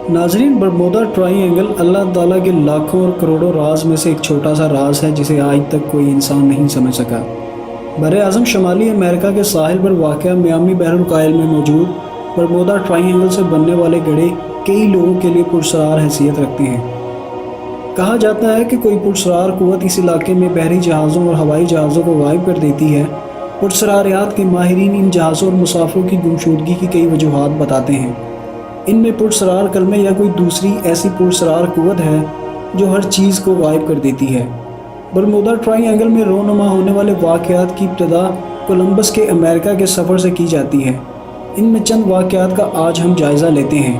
ناظرین، Bermuda try angle اللہ تعالیٰ کے لاکھوں اور کروڑوں راز میں سے ایک چھوٹا سا راز ہے جسے آج تک کوئی انسان نہیں سمجھ سکا۔ براعظم شمالی امریکہ کے ساحل پر واقع میامی بحر الکاہل میں موجود برمودا ٹرائی اینگل سے بننے والے گڑھے کئی لوگوں کے لیے پراسرار حیثیت رکھتے ہیں۔ کہا جاتا ہے کہ کوئی پراسرار قوت اس علاقے میں بحری جہازوں اور ہوائی جہازوں کو غائب کر دیتی ہے۔ پراسراریات کے ماہرین ان جہازوں اور مسافروں کی گمشدگی کی کئی وجوہات بتاتے ہیں۔ ان میں پراسرار کلمے یا کوئی دوسری ایسی پراسرار قوت ہے جو ہر چیز کو غائب کر دیتی ہے۔ برمودا ٹرائی اینگل میں رونما ہونے والے واقعات کی ابتدا کولمبس کے امریکہ کے سفر سے کی جاتی ہے۔ ان میں چند واقعات کا آج ہم جائزہ لیتے ہیں۔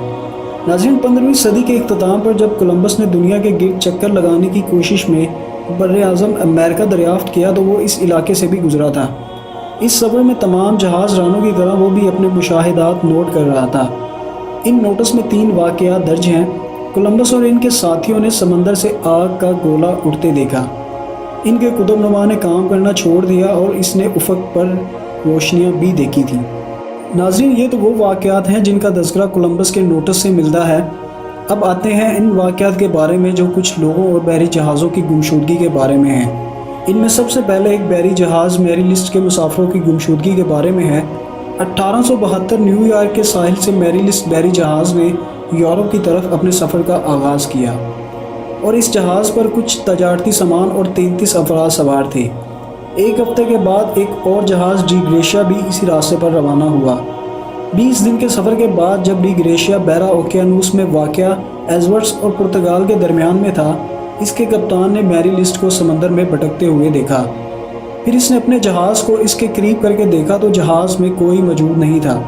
ناظرین، 15ویں صدی کے اختتام پر جب کولمبس نے دنیا کے گرد چکر لگانے کی کوشش میں براعظم امریکہ دریافت کیا تو وہ اس علاقے سے بھی گزرا تھا۔ اس سفر میں تمام جہاز رانوں کی طرح وہ بھی اپنے مشاہدات نوٹ کر رہا تھا۔ ان نوٹس میں 3 واقعات درج ہیں۔ کولمبس اور ان کے ساتھیوں نے سمندر سے آگ کا گولہ اٹھتے دیکھا۔ ان کے قطب نما نے کام کرنا چھوڑ دیا اور اس نے افق پر روشنیاں بھی دیکھی تھیں۔ ناظرین، یہ تو وہ واقعات ہیں جن کا تذکرہ کولمبس کے نوٹس سے ملتا ہے۔ اب آتے ہیں ان واقعات کے بارے میں جو کچھ لوگوں اور بحری جہازوں کی گمشدگی کے بارے میں ہیں۔ ان میں سب سے پہلے ایک بحری جہاز میری لسٹ کے مسافروں کی گمشدگی کے بارے میں ہے۔ 1872 نیو یارک کے ساحل سے میری لسٹ بحری جہاز نے یورپ کی طرف اپنے سفر کا آغاز کیا اور اس جہاز پر کچھ تجارتی سامان اور 33 افراد سوار تھے۔ ایک ہفتے کے بعد ایک اور جہاز ڈی گریشیا بھی اسی راستے پر روانہ ہوا۔ 20 دن کے سفر کے بعد جب ڈی گریشیا بحیرہ اوقیانوس میں واقع ایزورٹس اور پرتگال کے درمیان میں تھا، اس کے کپتان نے میری لسٹ کو سمندر میں بھٹکتے ہوئے دیکھا۔ پھر اس نے اپنے جہاز کو اس کے قریب کر کے دیکھا تو جہاز میں کوئی موجود نہیں تھا،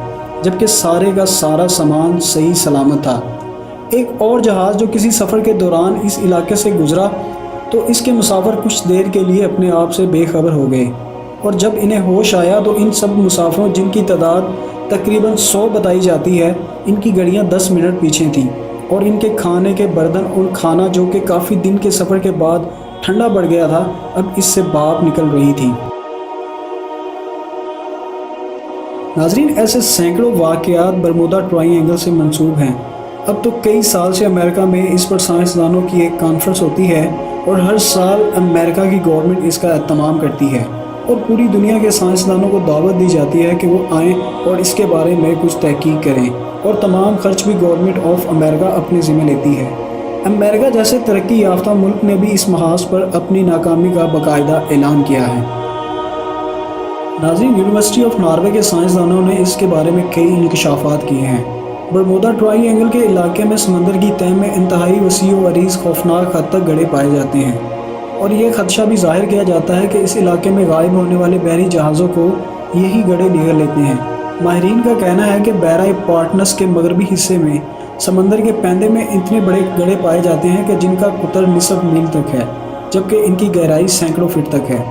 جبکہ سارے کا سارا سامان صحیح سلامت تھا۔ ایک اور جہاز جو کسی سفر کے دوران اس علاقے سے گزرا تو اس کے مسافر کچھ دیر کے لیے اپنے آپ سے بے خبر ہو گئے، اور جب انہیں ہوش آیا تو ان سب مسافروں جن کی تعداد تقریباً 100 بتائی جاتی ہے، ان کی گھڑیاں 10 منٹ پیچھے تھیں اور ان کے کھانے کے برتن اور کھانا جو کہ کافی دن کے سفر کے بعد ٹھنڈا پڑ گیا تھا، اب اس سے بھاپ نکل رہی تھی۔ ناظرین، ایسے سینکڑوں واقعات برمودا ٹرائی اینگل سے منسوب ہیں۔ اب تو کئی سال سے امریکہ میں اس پر سائنسدانوں کی ایک کانفرنس ہوتی ہے اور ہر سال امریکہ کی گورنمنٹ اس کا اہتمام کرتی ہے اور پوری دنیا کے سائنسدانوں کو دعوت دی جاتی ہے کہ وہ آئیں اور اس کے بارے میں کچھ تحقیق کریں، اور تمام خرچ بھی گورنمنٹ آف امریکہ اپنے ذمہ لیتی ہے۔ امریکہ جیسے ترقی یافتہ ملک نے بھی اس محاذ پر اپنی ناکامی کا باقاعدہ اعلان کیا ہے۔ ناظرین، یونیورسٹی آف ناروے کے سائنسدانوں نے اس کے بارے میں کئی انکشافات کیے ہیں۔ برمودا ٹرائی اینگل کے علاقے میں سمندر کی تہہ میں انتہائی وسیع و عریض خوفناک حد تک گڑھے پائے جاتے ہیں، اور یہ خدشہ بھی ظاہر کیا جاتا ہے کہ اس علاقے میں غائب ہونے والے بحری جہازوں کو یہی گڑھے نگل لیتے ہیں۔ ماہرین کا کہنا ہے کہ بحیرہ پارٹنس کے مغربی حصے میں سمندر کے پیندے میں اتنے بڑے گڑھے پائے جاتے ہیں کہ جن کا قطر نصف میل تک ہے، جبکہ ان کی گہرائی سینکڑوں فٹ تک ہے۔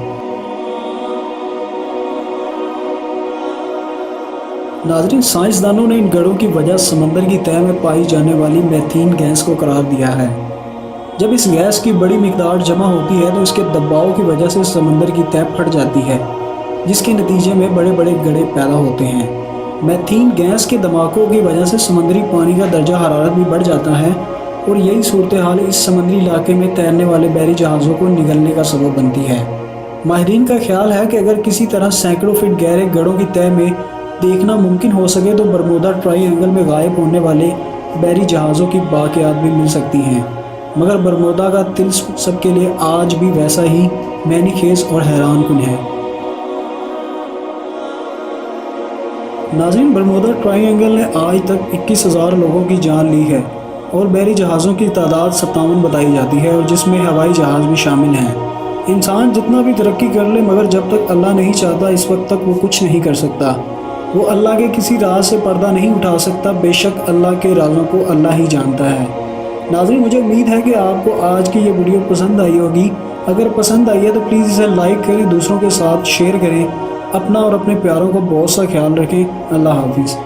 ناظرین، سائنسدانوں نے ان گڑھوں کی وجہ سمندر کی تہہ میں پائی جانے والی میتھین گیس کو قرار دیا ہے۔ جب اس گیس کی بڑی مقدار جمع ہوتی ہے تو اس کے دباؤ کی وجہ سے سمندر کی تہہ پھٹ جاتی ہے، جس کے نتیجے میں بڑے بڑے گڑھے پیدا ہوتے ہیں۔ میتھین گیس کے دھماکوں کی وجہ سے سمندری پانی کا درجہ حرارت بھی بڑھ جاتا ہے، اور یہی صورتحال اس سمندری علاقے میں تیرنے والے بحری جہازوں کو نگلنے کا سبب بنتی ہے۔ ماہرین کا خیال ہے کہ اگر کسی طرح سینکڑوں فٹ گہرے گڑھوں کی تہہ میں دیکھنا ممکن ہو سکے تو برمودا ٹرائی اینگل میں غائب ہونے والے بحری جہازوں کی باقیات بھی مل سکتی ہیں، مگر برمودا کا طلسم سب کے لیے آج بھی ویسا ہی معنی خیز اور حیران کن ہے۔ ناظرین، برمودا ٹرائی اینگل نے آج تک 21,000 لوگوں کی جان لی ہے اور بحری جہازوں کی تعداد 57 بتائی جاتی ہے، اور جس میں ہوائی جہاز بھی شامل ہیں۔ انسان جتنا بھی ترقی کر لے مگر جب تک اللہ نہیں چاہتا اس وقت تک وہ کچھ نہیں کر سکتا۔ وہ اللہ کے کسی راز سے پردہ نہیں اٹھا سکتا، بے شک اللہ کے رازوں کو اللہ ہی جانتا ہے۔ ناظرین، مجھے امید ہے کہ آپ کو آج کی یہ ویڈیو پسند آئی ہوگی۔ اگر پسند آئی ہے تو پلیز اسے لائک کریں، دوسروں کے ساتھ شیئر کریں، اپنا اور اپنے پیاروں کا بہت سا خیال رکھیں۔ اللہ حافظ۔